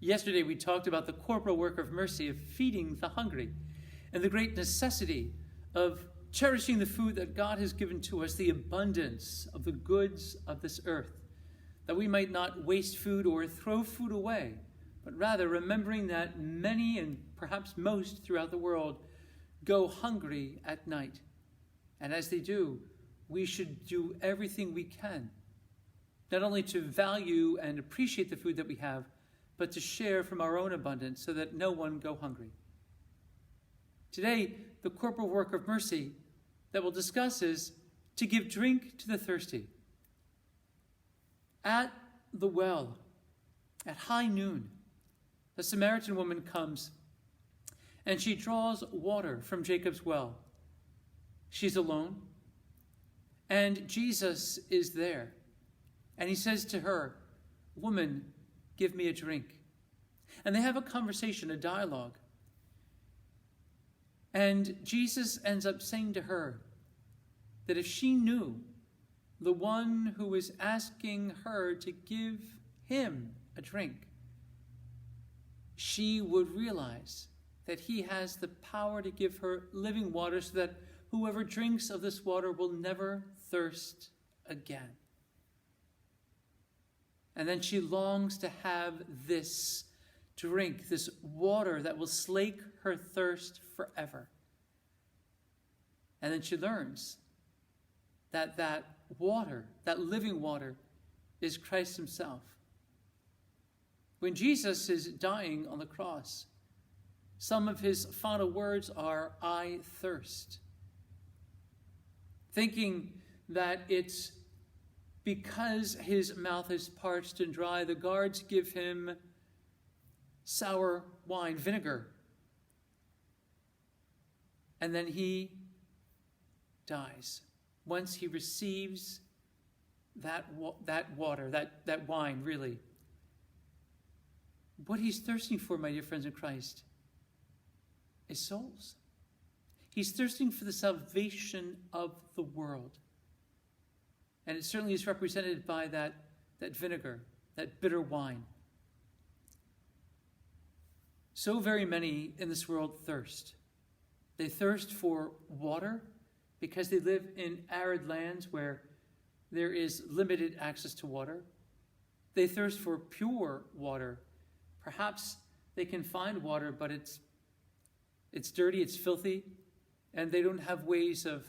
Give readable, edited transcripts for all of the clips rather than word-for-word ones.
Yesterday we talked about the corporal work of mercy, of feeding the hungry, and the great necessity of cherishing the food that God has given to us, the abundance of the goods of this earth, that we might not waste food or throw food away, but rather remembering that many, and perhaps most throughout the world, go hungry at night. And as they do, we should do everything we can, not only to value and appreciate the food that we have, but to share from our own abundance so that no one go hungry. Today, the corporal work of mercy that we'll discuss is to give drink to the thirsty. At the well, at high noon, the Samaritan woman comes and she draws water from Jacob's well. She's alone, and Jesus is there. And he says to her, "Woman, give me a drink." And they have a conversation, a dialogue. And Jesus ends up saying to her that if she knew the one who was asking her to give him a drink, she would realize that he has the power to give her living water so that whoever drinks of this water will never thirst again. And then she longs to have this drink, this water that will slake her thirst forever. And then she learns that that water, that living water, is Christ himself. When Jesus is dying on the cross, some of his final words are, "I thirst." Thinking that it's because his mouth is parched and dry, the guards give him sour wine, vinegar. And then he dies once he receives that water, that wine, really. What he's thirsting for, my dear friends in Christ, is souls. He's thirsting for the salvation of the world. And it certainly is represented by that vinegar, that bitter wine. So very many in this world thirst. They thirst for water because they live in arid lands where there is limited access to water. They thirst for pure water. Perhaps they can find water, but it's dirty, it's filthy, and they don't have ways of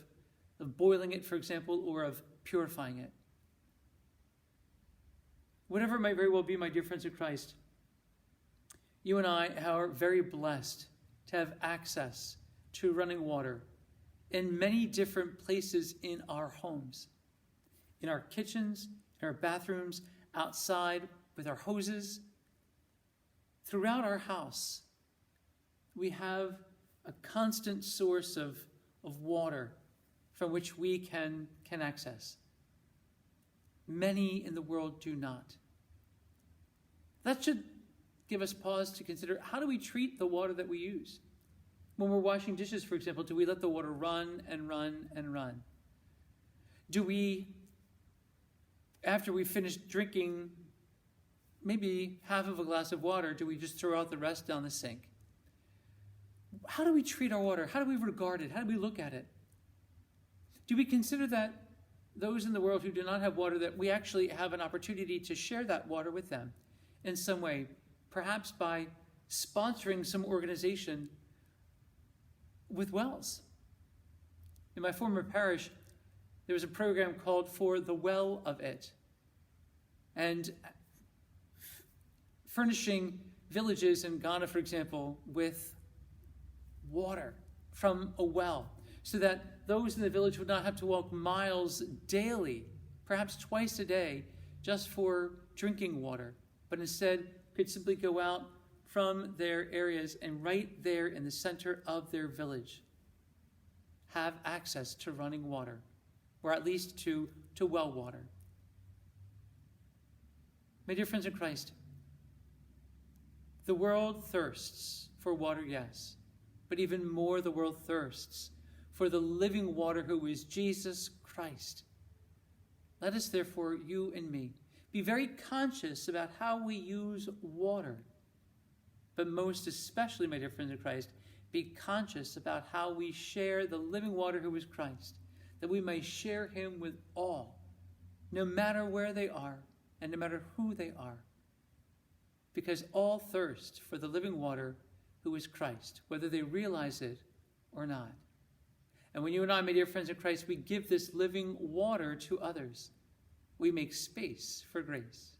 boiling it, for example, or of purifying it. Whatever it might very well be, my dear friends of Christ, you and I are very blessed to have access to running water in many different places in our homes, in our kitchens, in our bathrooms, outside with our hoses. Throughout our house, we have a constant source of water from which we can access. Many in the world do not. That should give us pause to consider, how do we treat the water that we use? When we're washing dishes, for example, do we let the water run and run and run? Do we, after we finish drinking maybe half of a glass of water, do we just throw out the rest down the sink? How do we treat our water? How do we regard it? How do we look at it? Do we consider that those in the world who do not have water, that we actually have an opportunity to share that water with them in some way, perhaps by sponsoring some organization with wells? In my former parish, there was a program called For the Well of It, and furnishing villages in Ghana, for example, with water from a well, so that those in the village would not have to walk miles daily, perhaps twice a day, just for drinking water, but instead could simply go out from their areas and right there in the center of their village have access to running water, or at least to well water. My dear friends in Christ, the world thirsts for water, yes, but even more the world thirsts for the living water who is Jesus Christ. Let us therefore, you and me, be very conscious about how we use water But most especially, my dear friends in Christ, be conscious about how we share the living water who is Christ, that we may share him with all, no matter where they are and no matter who they are. Because all thirst for the living water who is Christ, whether they realize it or not. And when you and I, my dear friends in Christ, we give this living water to others, we make space for grace.